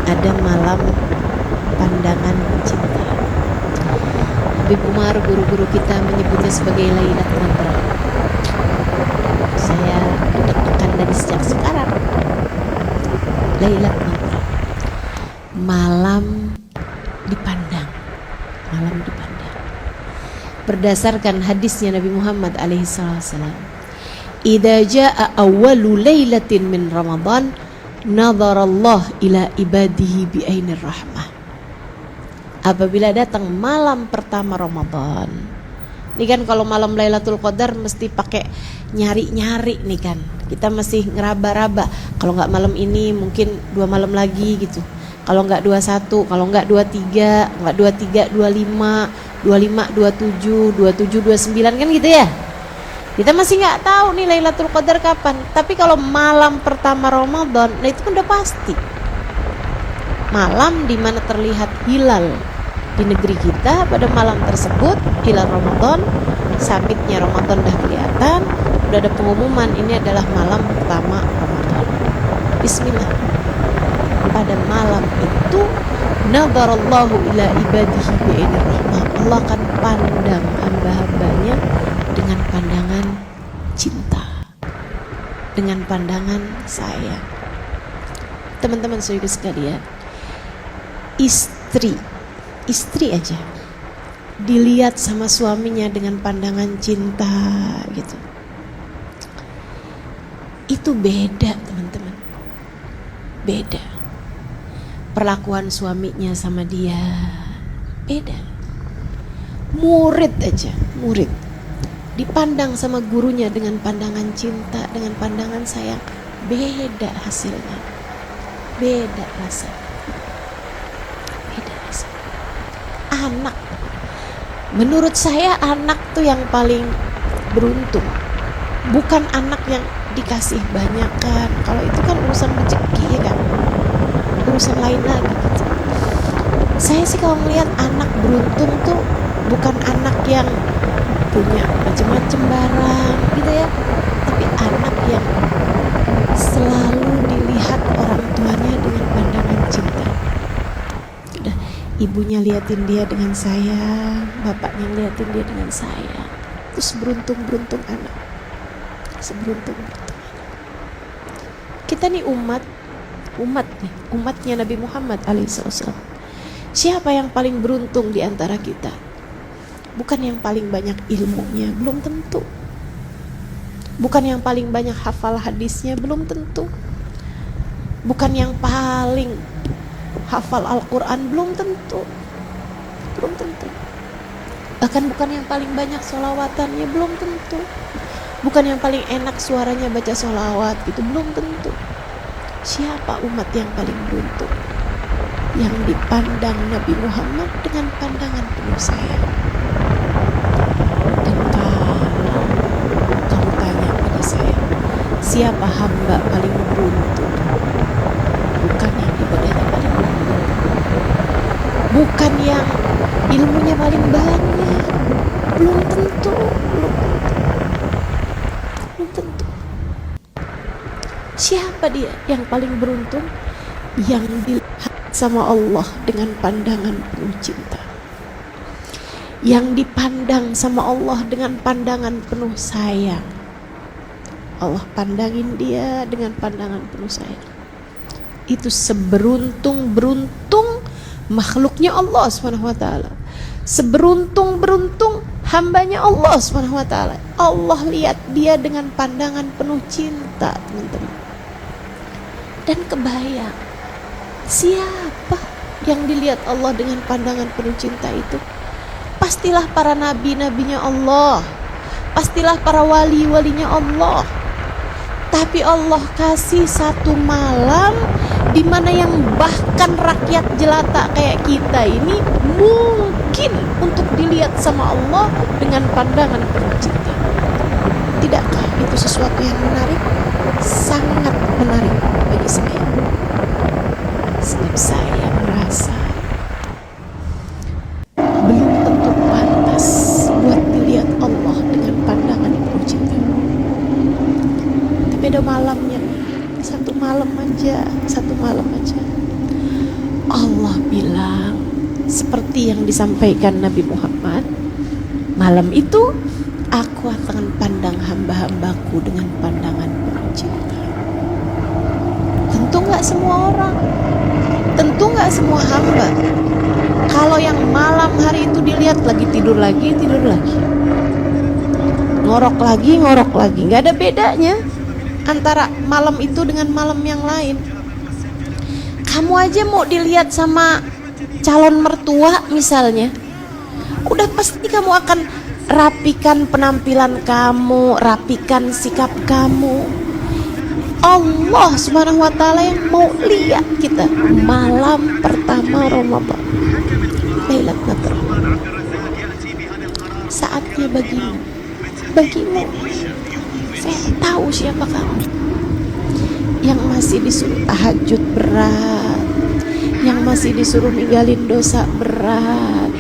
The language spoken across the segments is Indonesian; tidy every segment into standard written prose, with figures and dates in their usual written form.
ada malam pandangan cinta. Habib Umar, guru-guru kita menyebutnya sebagai Lailat Nadra. Saya deg-degan dari sejak sekarang. Lailat Nadra, malam dipandang, malam dipandang. Berdasarkan hadisnya Nabi Muhammad alaihissalam, idza jaa awwalu lailatin min Ramadan nadharallah ila ibadihi bi ainir rahmah. Apabila datang malam pertama Ramadan, ini kan kalau malam Lailatul Qadar mesti pakai nyari-nyari nih kan, kita masih ngeraba-raba, kalau nggak malam ini mungkin 2 malam lagi gitu, kalau nggak 21, kalau nggak 23, nggak 23, 25, 25, 27, 27, 29 kan gitu ya. Kita masih nggak tahu nih Lailatul Qadar kapan. Tapi kalau malam pertama Ramadan, nah itu kan udah pasti. Malam di mana terlihat hilal di negeri kita pada malam tersebut, hilal Ramadan, sabitnya Ramadan dah kelihatan, udah ada pengumuman ini adalah malam pertama Ramadan. Bismillah. Pada malam itu nadarallahu ila ibadihi bi'inir rahmah. Allah akan pandang hamba-hambanya dengan pandangan cinta, dengan pandangan sayang. Teman-teman saudara sekalian, istri aja dilihat sama suaminya dengan pandangan cinta gitu, itu beda teman-teman, beda. Perlakuan suaminya sama dia beda. Murid aja, murid dipandang sama gurunya dengan pandangan cinta, dengan pandangan sayang, beda hasilnya, beda rasa, beda rasa. Anak, menurut saya anak tuh yang paling beruntung, bukan anak yang dikasih banyak kan, kalau itu kan urusan rezeki ya kan, urusan lain lagi gitu. Saya sih kalau melihat anak beruntung tuh bukan anak yang punya macam-macam barang gitu ya, tapi anak yang selalu dilihat orang tuanya dengan pandangan cinta. Udah, ibunya liatin dia dengan sayang, bapaknya liatin dia dengan sayang. Terus beruntung anak, seberuntung anak. Kita nih umatnya Nabi Muhammad alaihissalam. Siapa yang paling beruntung di antara kita? Bukan yang paling banyak ilmunya, belum tentu. Bukan yang paling banyak hafal hadisnya, belum tentu. Bukan yang paling hafal Al-Quran, belum tentu. Belum tentu. Bahkan bukan yang paling banyak sholawatannya, belum tentu. Bukan yang paling enak suaranya baca sholawat, itu belum tentu. Siapa umat yang paling beruntung? Yang dipandang Nabi Muhammad dengan pandangan penuh sayang. Dan kalau kamu tanya pada saya, siapa hamba paling beruntung? Bukan yang ibadahnya paling banyak, bukan yang ilmunya paling banyak, belum tentu. Siapa dia yang paling beruntung? Yang dilihat sama Allah dengan pandangan penuh cinta, yang dipandang sama Allah dengan pandangan penuh sayang. Allah pandangin dia dengan pandangan penuh sayang. Itu seberuntung makhluknya Allah SWT, seberuntung hambanya Allah SWT. Allah lihat dia dengan pandangan penuh cinta, teman-teman. Dan kebayang siapa yang dilihat Allah dengan pandangan penuh cinta itu? Pastilah para nabi-nabinya Allah, pastilah para wali-walinya Allah. Tapi Allah kasih satu malam di mana yang bahkan rakyat jelata kayak kita ini mungkin untuk dilihat sama Allah dengan pandangan penuh cinta. Tidakkah itu sesuatu yang menarik? Sangat menarik bagi saya. Sebab saya merasa belum tentu pantas buat dilihat Allah dengan pandangan penuh cinta. Tapi ada malamnya, satu malam aja. bilang seperti yang disampaikan Nabi Muhammad, malam itu aku akan pandang hamba-hambaku dengan pandangan penuh cinta. Tentu gak semua orang, tentu gak semua hamba. Kalau yang malam hari itu dilihat lagi, tidur lagi, ngorok lagi, gak ada bedanya antara malam itu dengan malam yang lain. Kamu aja mau dilihat sama calon mertua misalnya, udah pasti kamu akan rapikan penampilan kamu, rapikan sikap kamu. Allah Subhanahu wa ta'ala yang mau lihat kita malam pertama Ramadan, Lailatul Qadar. Saatnya bagimu. Saya tahu siapa kamu yang masih disuruh tahajud berat, yang masih disuruh ninggalin dosa berat,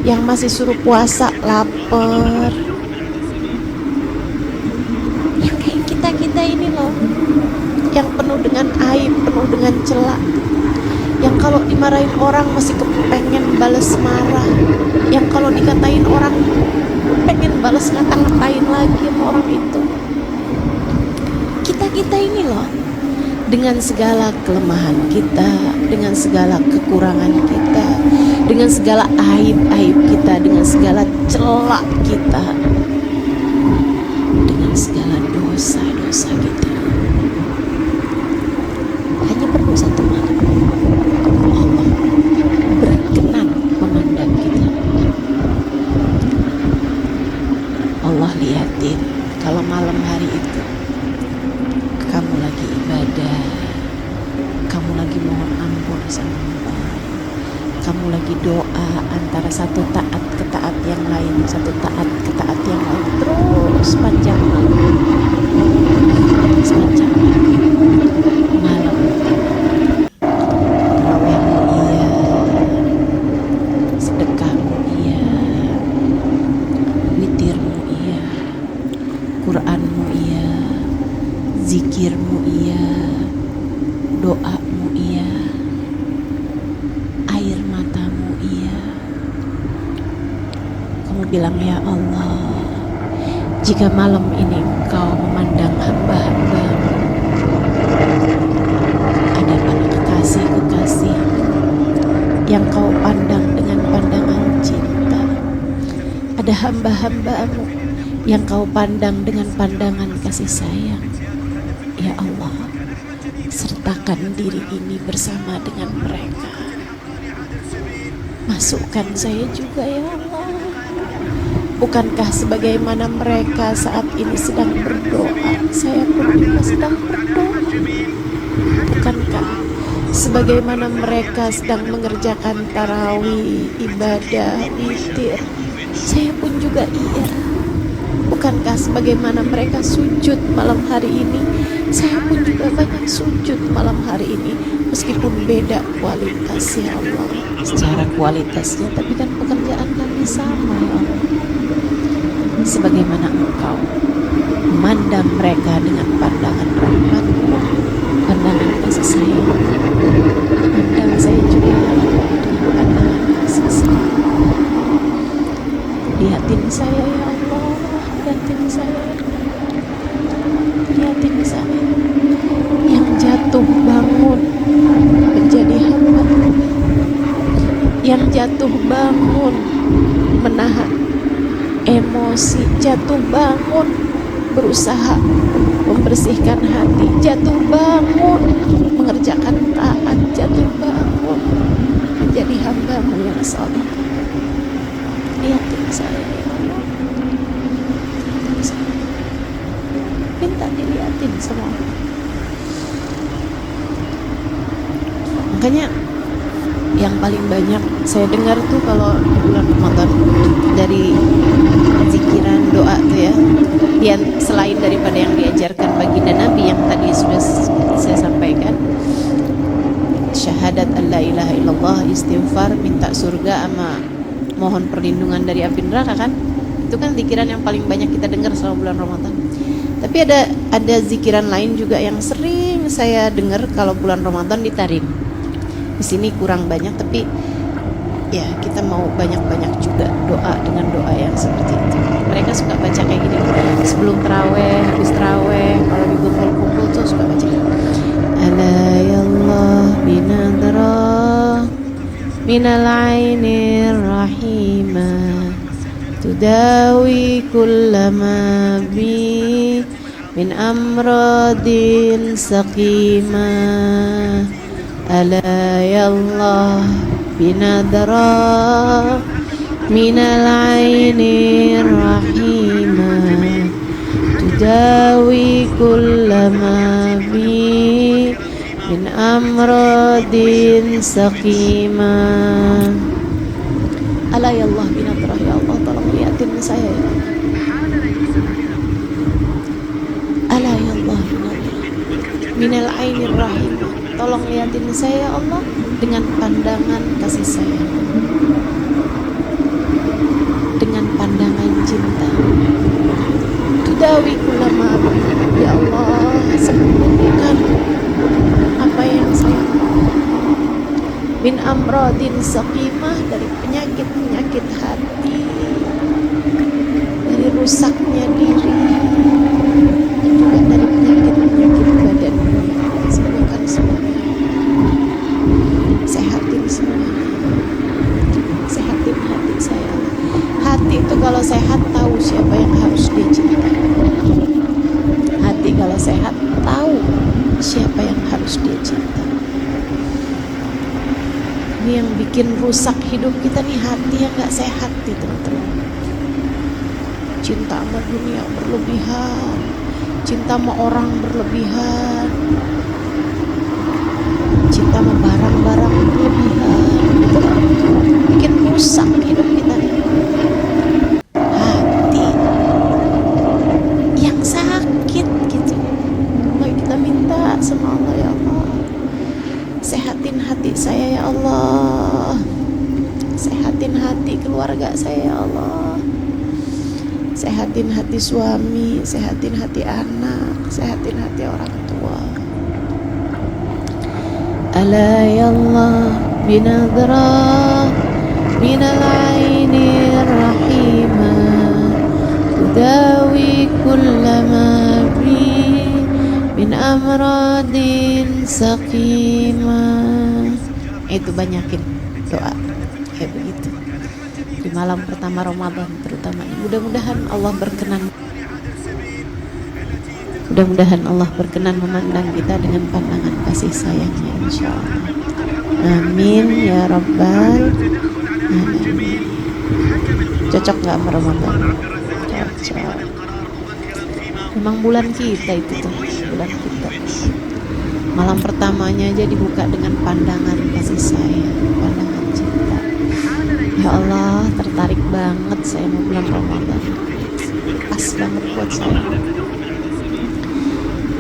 yang masih suruh puasa lapar. Yang kayak kita ini loh, yang penuh dengan aib, penuh dengan celah, yang kalau dimarahin orang masih kepengen balas marah, yang kalau dikatain orang pengen balas ngata-ngatain lagi sama orang itu. Kita ini loh, dengan segala kelemahan kita, dengan segala kekurangan kita, dengan segala aib-aib kita, dengan segala celah kita, dengan segala dosa-dosa kita, hanya perlu satu malam Allah berkenan memandang kita. Allah lihatin kalau malam hari itu kamu lagi ibadah, kamu lagi mohon ampun sama Allah, kamu lagi doa antara satu taat ke taat yang lain, satu taat ke taat yang lain, terus sepanjang malam tarawihmu iya, sedekahmu iya, witirmu iya, Quranmu iya, zikirmu iya, doamu iya, air matamu iya. Kamu bilang, ya Allah, jika malam ini Engkau memandang hamba-hambamu, ada para kekasih-kekasih yang Kau pandang dengan pandangan cinta, ada hamba-hambamu yang Kau pandang dengan pandangan kasih sayang. Ya Allah, sertakan diri ini bersama dengan mereka. Masukkan saya juga ya Allah. Bukankah sebagaimana mereka saat ini sedang berdoa, saya pun juga sedang berdoa? Bukankah sebagaimana mereka sedang mengerjakan tarawih, ibadah, witir, saya pun juga iya? Bukankah sebagaimana mereka sujud malam hari ini, saya pun juga banyak sujud malam hari ini, meskipun beda kualitas ya Allah, secara kualitasnya, tapi kan pekerjaan kami sama ya Allah. Sebagaimana Engkau memandang mereka dengan pandangan rahmat, pandangan kasih sayang, pandang saya juga ya Allah dengan pandangan kasih sayang. Lihatin saya ya Allah, lihatin saya yang jatuh bangun menjadi hamba, yang jatuh bangun menahan emosi, jatuh bangun berusaha membersihkan hati, jatuh bangun mengerjakan taat, jatuh bangun menjadi hamba-Mu yang saleh. Lihatin saya ya Allah, minta dilihatin semua. Makanya yang paling banyak saya dengar tuh kalau di bulan Ramadan dari zikiran doa tuh ya, selain daripada yang diajarkan baginda Nabi yang tadi sudah saya sampaikan, syahadat alla ilaha illallah, istighfar, minta surga, sama mohon perlindungan dari api neraka kan, itu kan zikiran yang paling banyak kita dengar selama bulan Ramadan. Tapi ada zikiran lain juga yang sering saya dengar kalau bulan Ramadan ditarim, Di sini kurang banyak, tapi ya kita mau banyak-banyak juga doa dengan doa yang seperti itu. Mereka suka baca kayak gini sebelum taraweh, habis taraweh, kalau di kumpul-kumpul tuh suka baca gini. Ala yallah binadra minal ainir rahimah tudawi kullama bi min amradin saqimah. Ala yallah binadra minal ainir rahimah tudawi kullama bi min amradin saqimah. Ala ya Allah binadrah, ya Allah tolong liatin saya ya. Ala ya Allah binadrah minal ainir rahimah, tolong liatin saya ya Allah dengan pandangan kasih sayang, dengan pandangan cinta. Tudawi kulama, ya Allah sembuhkan apa yang saya min amradin saqimah, dari penyakit-penyakit hati, dari rusaknya diri, dan juga dari penyakit-penyakit badan. Sembuhkan semuanya, sehatin semuanya, sehatin hati saya. Hati itu kalau sehat tahu siapa yang harus dia cinta. Hati kalau sehat tahu siapa yang harus dia cinta. Ini yang bikin rusak hidup kita nih, hati yang gak sehat nih teman-teman. Cinta sama dunia berlebihan, cinta sama orang berlebihan, cinta sama barang-barang berlebihan, itu kan bikin rusak hidup kita nih. Hati yang sakit gitu. Mari kita minta sama Allah, ya Allah, sehatin hati saya ya Allah, sehatin hati keluarga saya ya Allah, sehatin hati suami, sehatin hati anak, sehatin hati orang tua. Ala ya Allah binadra minal ainir rahimah tudawi kullama bi min amradin saqimah. Itu banyakin doa kayak begitu di malam pertama Ramadan terutama. Mudah-mudahan Allah berkenan memandang kita dengan pandangan kasih sayangnya, insyaallah. Amin ya rabbal alamin. Cocok nggak sama Ramadan? Cocok. Memang bulan kita itu tuh, bulan kita. Malam pertamanya aja dibuka dengan pandangan kasih sayang, pandangan cinta. Ya Allah, tertarik banget saya mau bulan Ramadan. Pas banget buat saya.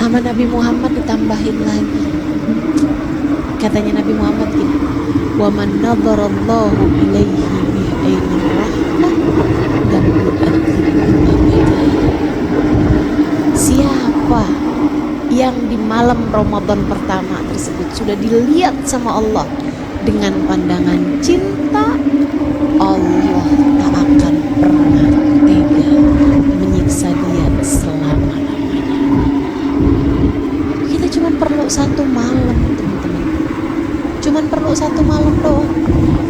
Sama Nabi Muhammad ditambahin lagi. Katanya Nabi Muhammad gini, wa man nadharallahu ilaihi bi ainir rahmah dan siapa yang di malam Ramadan pertama tersebut sudah dilihat sama Allah dengan pandangan cinta, Allah tak akan pernah tega menyiksa dia selama-lamanya. Kita cuma perlu satu malam teman-teman, cuma perlu satu malam doang.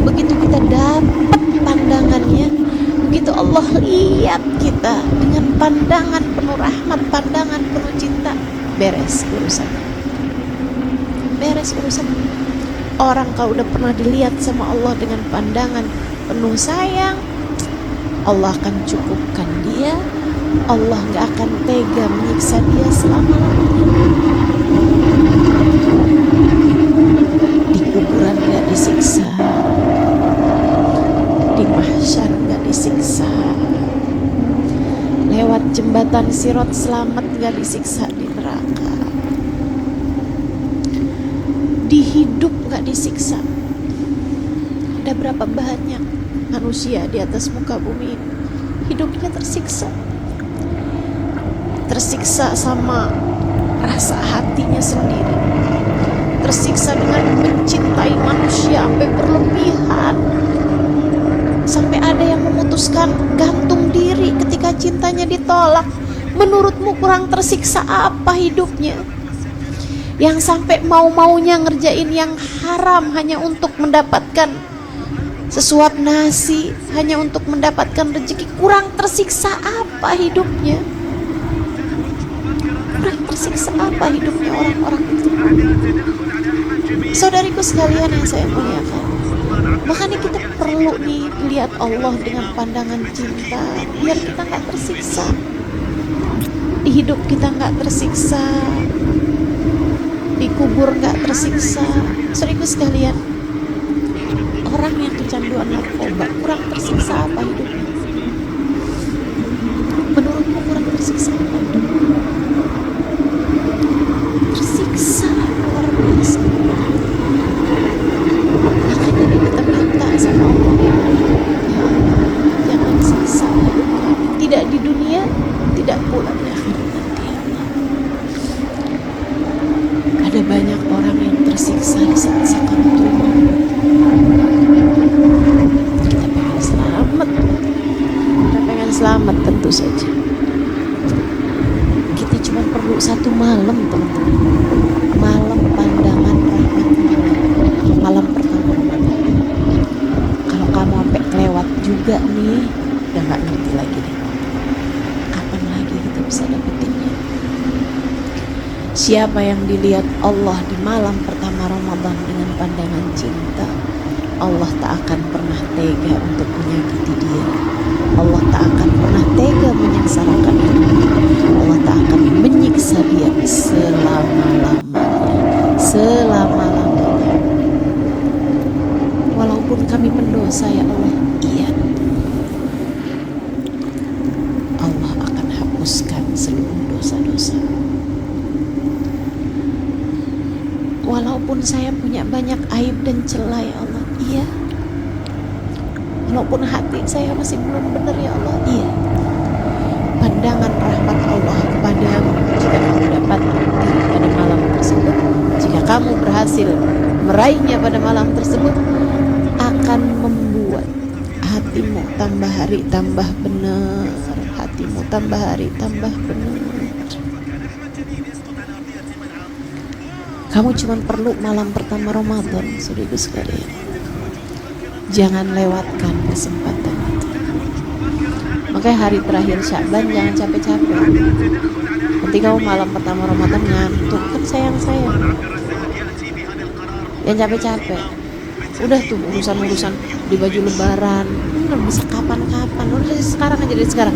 Begitu kita dapat pandangannya, begitu Allah lihat kita dengan pandangan penuh rahmat, pandangan penuh cinta, beres urusan. Beres urusan. Orang kalau udah pernah dilihat sama Allah dengan pandangan penuh sayang, Allah akan cukupkan dia. Allah gak akan tega menyiksa dia selama-lamanya. Di kuburan gak disiksa, di mahsyar gak disiksa, lewat jembatan Sirat selamat gak disiksa di neraka, di hidup gak disiksa. Ada berapa banyak manusia di atas muka bumi ini hidupnya tersiksa, tersiksa sama rasa hatinya sendiri, tersiksa dengan mencintai manusia ditolak. Menurutmu kurang tersiksa apa hidupnya? Yang sampai mau-maunya ngerjain yang haram hanya untuk mendapatkan sesuap nasi, hanya untuk mendapatkan rezeki. Kurang tersiksa apa hidupnya? Kurang tersiksa apa hidupnya orang-orang itu? Saudariku sekalian yang saya muliakan, makanya kita perlu nih lihat Allah dengan pandangan cinta, biar kita gak tersiksa, di hidup kita gak tersiksa, dikubur gak tersiksa. Saudariku sekalian, orang yang kecanduan narkoba kurang tersiksa apa hidupnya? Menurutmu kurang tersiksa apa hidupnya? Tersiksa luar biasa. Makanya kita minta sama Allah, ya Allah, jangan siksa hidup kami, tidak di dunia, tidak pula di akhirat nanti, ya Allah. Ada banyak orang yang tersiksa di saat sakaratul maut. Kita pengen selamat, tentu saja. Kita cuma perlu satu malam, teman-teman, malam pandangan rahmat Allah, malam pertama Ramadan. Kalau kamu sampai kelewat juga nih, udah gak ngerti lagi deh, kapan lagi kita bisa dapetinnya. Siapa yang dilihat Allah di malam pertama Ramadan dengan pandangan cinta, Allah tak akan pernah tega untuk menyakiti dia. Allah tak akan pernah tega menyengsarakan dia. Allah tak akan menyiksa dia selama-lamanya. Walaupun kami pendosa, ya Allah, iya, Allah akan hapuskan seluruh dosa-dosa. Walaupun saya punya banyak aib dan celah, ya Allah, iya. Walaupun hati saya masih belum benar, ya Allah, iya. Pandangan rahmat Allah kepadamu jika kamu dapat pada malam tersebut, jika kamu berhasil meraihnya pada malam tersebut, akan membuat hatimu tambah hari tambah benar, hatimu tambah hari tambah benar. Kamu cuma perlu malam pertama Ramadan, saudaraku sekalian. Jangan lewatkan kesempatan itu. Makanya hari terakhir Sya'ban jangan capek-capek. Nanti kamu malam pertama Ramadan ngantuk, kan sayang-sayang. Jangan capek-capek. Udah tuh urusan-urusan di baju lebaran, udah bisa kapan-kapan. Udah dari sekarang aja, dari sekarang.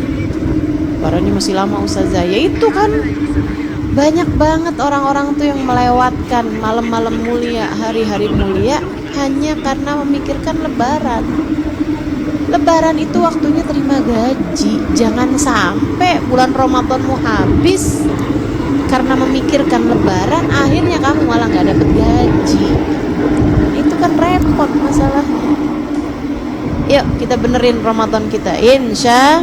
Lebarannya masih lama Ustazah. Ya itu kan, banyak banget orang-orang tuh yang melewatkan malam-malam mulia, hari-hari mulia hanya karena memikirkan lebaran. Lebaran itu waktunya terima gaji. Jangan sampai bulan Ramadanmu habis karena memikirkan lebaran, akhirnya kamu malah gak dapet gaji. Itu kan repot masalahnya. Yuk kita benerin Ramadan kita, insya